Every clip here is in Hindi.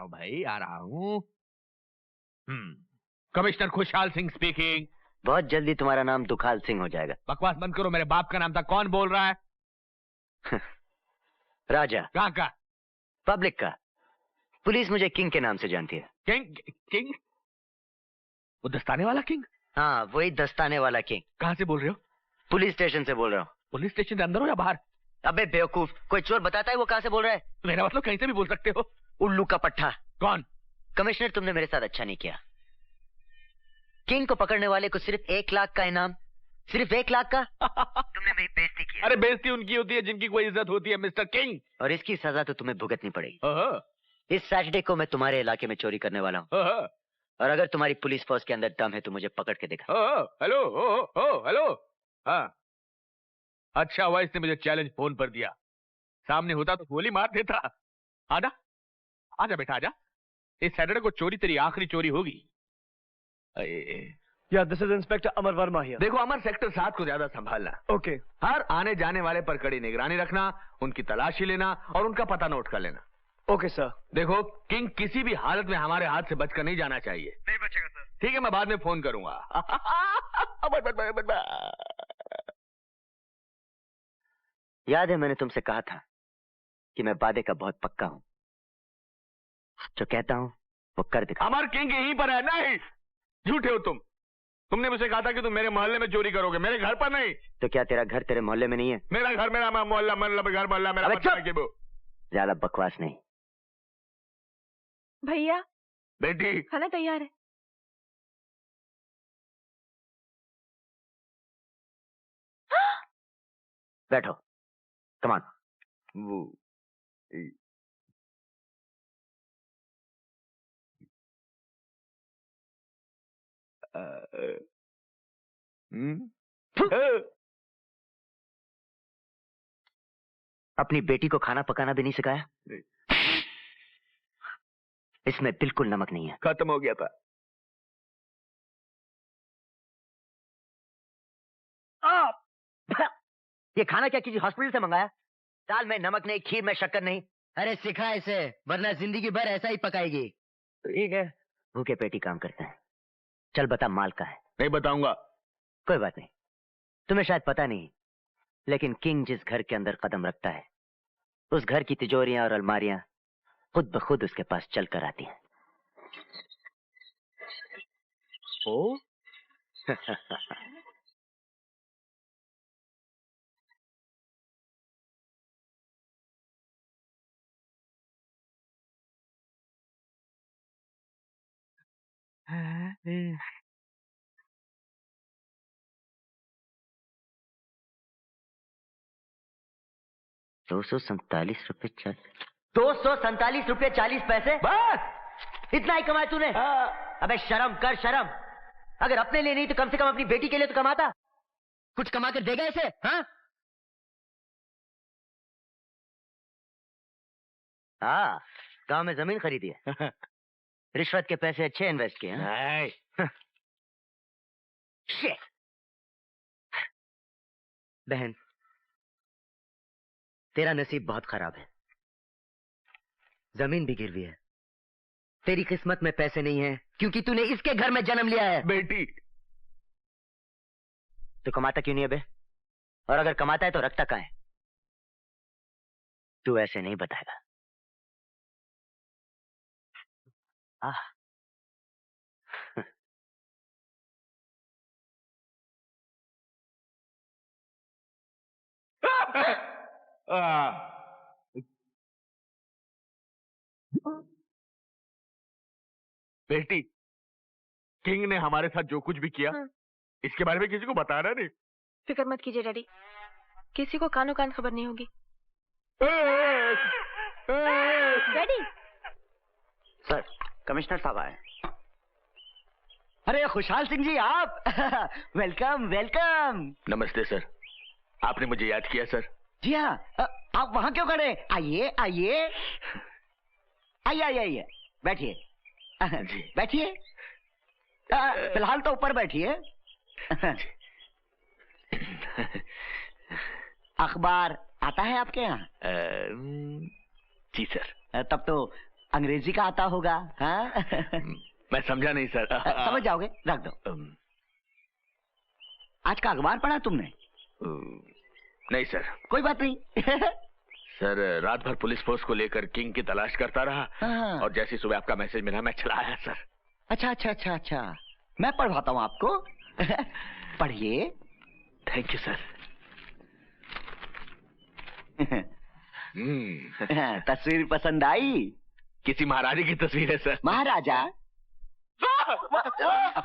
हूँ भाई, आ रहा हूँ। कमिश्नर खुशहाल सिंह स्पीकिंग। बहुत जल्दी तुम्हारा नाम दुखाल सिंह हो जाएगा। बकवास बंद करो, मेरे बाप का नाम था। कौन बोल रहा है? राजा। कहाँ का? पब्लिक का। पुलिस मुझे किंग के नाम से जानती है। किंग? किंग? वो दस्ताने वाला किंग? हाँ, वही दस्ताने वाला किंग। कहाँ से बोल रहे हो? पुलिस स्टेशन से बोल रहा हूँ। पुलिस स्टेशन के अंदर हो या बाहर? अबे बेवकूफ, कोई चोर बताता है वो कहाँ से बोल रहा है? मेरा मतलब कहीं से भी बोल सकते हो। उल्लू का पट्टा। कौन? कमिश्नर, तुमने मेरे साथ अच्छा नहीं किया। किंग को पकड़ने वाले को सिर्फ 1 लाख का इनाम, सिर्फ 1 लाख का। तुमने मेरी बेइज्जती की। अरे बेइज्जती उनकी होती है जिनकी कोई इज्जत होती है मिस्टर किंग। और इसकी सजा तो तुम्हें भुगतनी पड़ेगी। इस सैटरडे को मैं तुम्हारे इलाके में चोरी करने वाला हूँ, और अगर तुम्हारी पुलिस फोर्स के अंदर दम है तो मुझे पकड़ के दिखा। Hello, hello. हाँ, अच्छा हुआ इसने मुझे चैलेंज फोन पर दिया। सामने होता तो गोली मार देता। आजा आजा बेटा, आजा। इस सैटरडे को चोरी तेरी आखिरी चोरी होगी। Yeah, this is Inspector Amar Verma here. देखो अमर, सेक्टर 7 को ज्यादा संभालना। Okay. हर आने जाने वाले पर कड़ी निगरानी रखना, उनकी तलाशी लेना और उनका पता नोट कर लेना। Okay, sir. देखो, किंग किसी भी हालत में हमारे हाथ से बचकर नहीं जाना चाहिए। नहीं बचेगा सर। ठीक है, मैं बाद में फोन करूंगा। याद है मैंने तुमसे कहा था कि मैं वादे का बहुत पक्का हूँ। जो कहता हूँ वो कर दिखा। अमर, किंग यहीं पर है। नहीं, झूठे हो तुम। तुमने मुझे कहा था कि तुम मेरे मोहल्ले में चोरी करोगे, मेरे घर पर नहीं। तो क्या तेरा घर तेरे मोहल्ले में नहीं है? मेरा घर मेरा मोहल्ला, घर मोहल्ला मेरा। ज्यादा बकवास नहीं। भैया, बेटी, खाना तैयार है। बैठो, कम ऑन। अपनी बेटी को खाना पकाना भी नहीं सिखाया? इसमें बिल्कुल नमक नहीं है। खत्म हो गया था। ये खाना क्या किसी हॉस्पिटल से मंगाया? दाल में नमक नहीं, खीर में शक्कर नहीं। अरे सिखा इसे, वरना जिंदगी भर ऐसा ही पकाएगी। ठीक है, भूखे पेटी काम करते हैं। चल बता, माल का है? नहीं बताऊंगा। कोई बात नहीं, तुम्हें शायद पता नहीं, लेकिन किंग जिस घर के अंदर कदम रखता है उस घर की तिजोरियां और अलमारियां खुद ब खुद उसके पास चल कर आती हैं। ओ? ₹247 ₹247.40 बस इतना ही कमाया तूने? अबे शर्म कर, शर्म। अगर अपने लिए नहीं तो कम से कम अपनी बेटी के लिए तो कमाता। कुछ कमा कर देगा इसे? हाँ, गांव में जमीन खरीदी है। रिश्वत के पैसे अच्छे इन्वेस्ट किए हैं। बहन, तेरा नसीब बहुत खराब है। जमीन भी गिरवी है। तेरी किस्मत में पैसे नहीं है क्योंकि तूने इसके घर में जन्म लिया है। बेटी, तू कमाता क्यों नहीं है बे? और अगर कमाता है तो रखता कहाँ है? तू ऐसे नहीं बताएगा। बेटी, किंग ने हमारे साथ जो कुछ भी किया इसके बारे में किसी को बताना नहीं। फिक्र मत कीजिए डैडी, किसी को कानो कान खबर नहीं होगी। डैडी। सर, कमिश्नर साहब आए। अरे खुशहाल सिंह जी, आप? Welcome welcome. नमस्ते सर, आपने मुझे याद किया सर? जी हाँ, आप वहां क्यों खड़े? आइए आइए आइए आइए आइए, बैठिए बैठिए। फिलहाल तो ऊपर बैठिए। अखबार आता है आपके यहाँ? जी सर। तब तो अंग्रेजी का आता होगा, हाँ? मैं समझा नहीं सर। समझ जाओगे, रख दो। आज का अखबार पढ़ा तुमने? नहीं सर। कोई बात नहीं। सर रात भर पुलिस फोर्स को लेकर किंग की तलाश करता रहा, हाँ। और जैसी सुबह आपका मैसेज मिला मैं चला आया सर। अच्छा अच्छा अच्छा अच्छा, मैं पढ़वाता हूँ आपको। पढ़िए। Thank you sir. तस्वीर पसंद आई? किसी महारानी की तस्वीर है सर। महाराजा?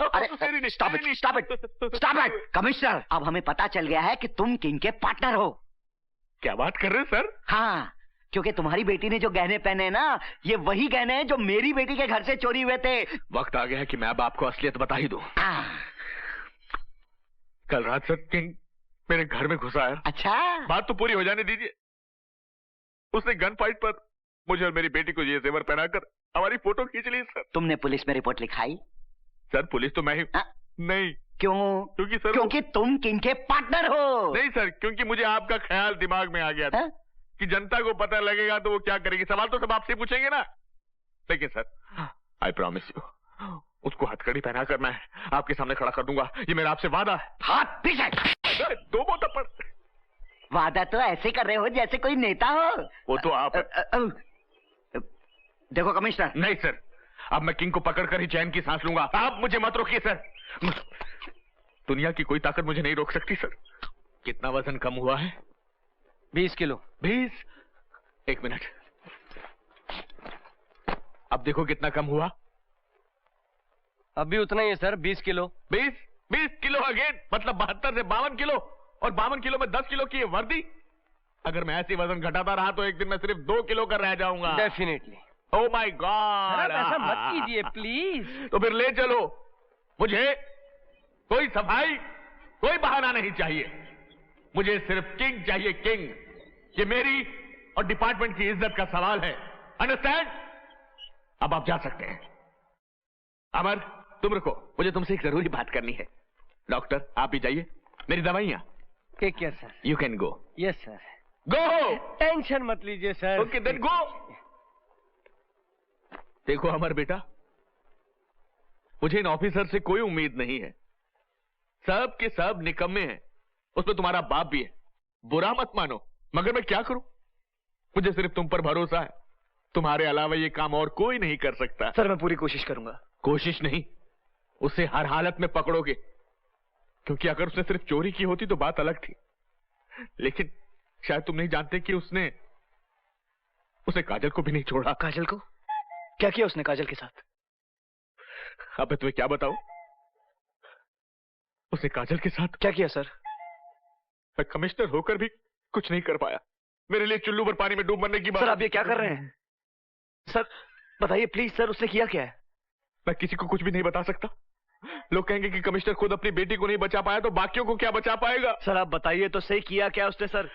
अरे stop it, stop it, stop it. Commissioner, अब हमें पता चल गया है कि तुम किंग के पार्टनर हो। क्या बात कर रहे हैं सर? हाँ, क्योंकि तुम्हारी बेटी ने जो गहने पहने हैं ना, ये वही गहने हैं जो मेरी बेटी के घर से चोरी हुए थे। वक्त आ गया है कि मैं अब आपको असलियत बता ही दूं। कल रात सर किंग मेरे घर में घुसा है। अच्छा, बात तो पूरी हो जाने दीजिए। उसने गन फाइट पर मुझे और मेरी बेटी को ये जेवर पहनाकर हमारी फोटो खींच ली सर। तुमने पुलिस में रिपोर्ट लिखाई? सर पुलिस तो मैं ही नहीं। क्यों? क्योंकि सर क्योंकि तुम किंग के पार्टनर हो। नहीं सर, क्योंकि मुझे आपका ख्याल दिमाग में आ गया था कि जनता को पता लगेगा तो वो क्या करेगी। सवाल तो सब आपसे पूछेंगे ना। लेकिन सर आई प्रॉमिस यू, उसको हथकड़ी पहनाकर मैं आपके सामने खड़ा कर दूंगा। ये मेरा आपसे वादा है। हाथ पीछे। दो थप्पड़। वादा तो ऐसे कर रहे हो जैसे कोई नेता हो। वो तो आप देखो कमिश्नर। नहीं सर, अब मैं किंग को पकड़कर ही चैन की सांस लूंगा। आप मुझे मत रोकिए सर। दुनिया की कोई ताकत मुझे नहीं रोक सकती सर। कितना वजन कम हुआ है? 20 किलो। 20? एक मिनट, अब देखो कितना कम हुआ। अभी उतना ही है सर, 20 किलो। 20 किलो अगेन, मतलब 72 से 52 किलो, और 52 किलो में 10 किलो की वर्दी। अगर मैं ऐसे वजन घटाता रहा तो एक दिन मैं सिर्फ 2 किलो का रह जाऊंगा। डेफिनेटली। ओह माय गॉड, ऐसा मत कीजिए प्लीज। तो फिर ले चलो। मुझे कोई सफाई, कोई बहाना नहीं चाहिए। मुझे सिर्फ किंग चाहिए, किंग। ये मेरी और डिपार्टमेंट की इज्जत का सवाल है। अंडरस्टैंड? अब आप जा सकते हैं। अमर तुम रुको, मुझे तुमसे एक जरूरी बात करनी है। डॉक्टर आप भी जाइए, मेरी दवाइयां। Take care sir. You can go. Yes sir. Go. Tension मत लीजिए सर। Okay then go. देखो अमर बेटा, मुझे इन ऑफिसर से कोई उम्मीद नहीं है। सब के सब निकम्मे हैं। उसमें तुम्हारा बाप भी है, बुरा मत मानो, मगर मैं क्या करूं? मुझे सिर्फ तुम पर भरोसा है। तुम्हारे अलावा ये काम और कोई नहीं कर सकता। सर मैं पूरी कोशिश करूंगा। कोशिश नहीं, उसे हर हालत में पकड़ोगे। क्योंकि अगर उसने सिर्फ चोरी की होती तो बात अलग थी। लेकिन शायद तुम नहीं जानते कि उसने काजल को भी नहीं छोड़ा। काजल को? क्या किया उसने काजल के साथ? अब तुम्हें क्या बताऊं? उसने काजल के साथ क्या किया सर? मैं कमिश्नर होकर भी कुछ नहीं कर पाया। मेरे लिए चुल्लू पर पानी में डूब मरने की बात। सर आप ये क्या कर रहे हैं? सर बताइए प्लीज सर, उसने किया क्या है? मैं किसी को कुछ भी नहीं बता सकता। लोग कहेंगे कि कमिश्नर खुद अपनी बेटी को नहीं बचा पाया तो बाकियों को क्या बचा पाएगा। सर आप बताइए तो सही, किया क्या उसने सर?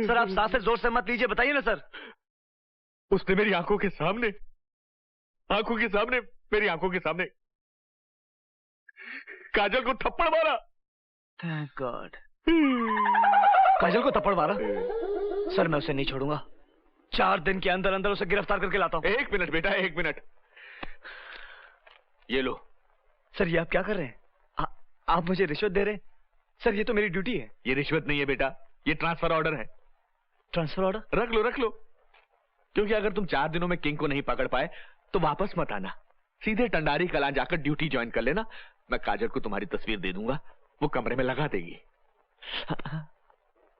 सर आप सांस से जोर से मत लीजिए, बताइए ना सर। उसने मेरी आंखों के सामने मेरी आंखों के सामने काजल को थप्पड़ मारा। Thank God. काजल को थप्पड़ मारा? सर मैं उसे नहीं छोड़ूंगा। 4 दिन के अंदर अंदर उसे गिरफ्तार करके लाता हूं। एक मिनट बेटा, एक मिनट। ये लो। सर ये आप क्या कर रहे हैं? आप मुझे रिश्वत दे रहे हैं? सर ये तो मेरी ड्यूटी है। ये रिश्वत नहीं है बेटा, ये ट्रांसफर ऑर्डर है। Transfer order? रख लो। क्योंकि अगर तुम 4 दिनों में किंग को नहीं पकड़ पाए तो वापस मत आना, सीधे टंडारी कलां जाकर ड्यूटी ज्वाइन कर लेना। मैं काजल को तुम्हारी तस्वीर दे दूंगा, वो कमरे में लगा देगी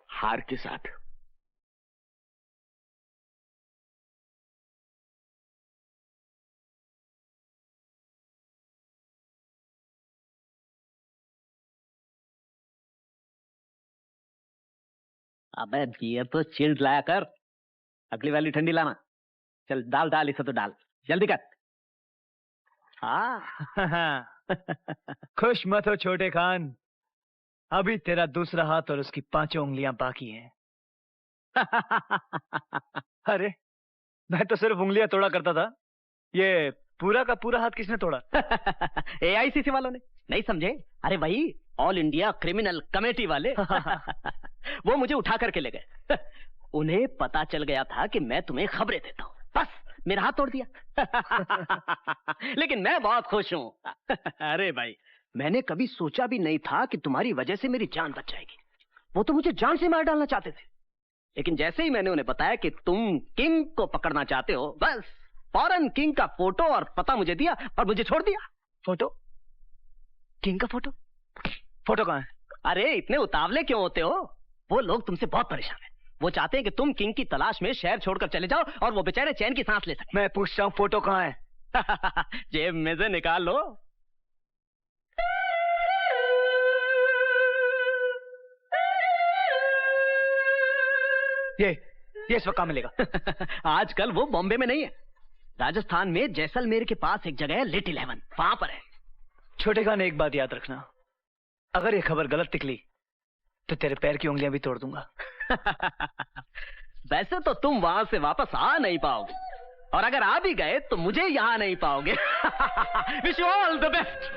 हार के साथ। अबे ये तो चिल्ड लाया कर, अगली वाली ठंडी लाना। चल डाल इसे तो डाल, जल्दी कर। हाँ खुश मत हो छोटे खान, अभी तेरा दूसरा हाथ और उसकी 5 उंगलियां बाकी हैं। अरे मैं तो सिर्फ उंगलियां तोड़ा करता था, ये पूरा का पूरा हाथ किसने तोड़ा? AICC वालों ने, नहीं समझे? अरे वही ऑल इंडिया क्रिमिनल कमेटी वाले। वो मुझे उठा करके ले गए। उन्हें पता चल गया था कि मैं तुम्हें खबरें देता हूँ, बस मेरा हाथ तोड़ दिया। लेकिन मैं बहुत खुश हूँ। अरे भाई, मैंने कभी सोचा भी नहीं था कि तुम्हारी वजह से मेरी जान बच जाएगी। वो तो मुझे जान से मार डालना चाहते थे, लेकिन जैसे ही मैंने उन्हें बताया कि तुम किंग को पकड़ना चाहते हो, बस फौरन किंग का फोटो और पता मुझे दिया और मुझे छोड़ दिया। फोटो? किंग का फोटो? फोटो कहाँ है? अरे इतने उतावले क्यों होते हो? वो लोग तुमसे बहुत परेशान हैं। वो चाहते हैं कि तुम किंग की तलाश में शहर छोड़कर चले जाओ और वो बेचारे चैन की सांस ले सके। मैं पूछता हूँ, फोटो कहाँ है? जेब में से निकाल लो। ये इस वक्त कहाँ मिलेगा? आजकल वो बॉम्बे में नहीं है, राजस्थान में जैसलमेर के पास एक जगह है लिटिल हेवन, वहां पर है। छोटे खान, एक बात याद रखना, अगर ये खबर गलत निकली तो तेरे पैर की उंगलियां भी तोड़ दूंगा। वैसे तो तुम वहां से वापस आ नहीं पाओगे, और अगर आ भी गए तो मुझे यहां नहीं पाओगे। Wish you all the best.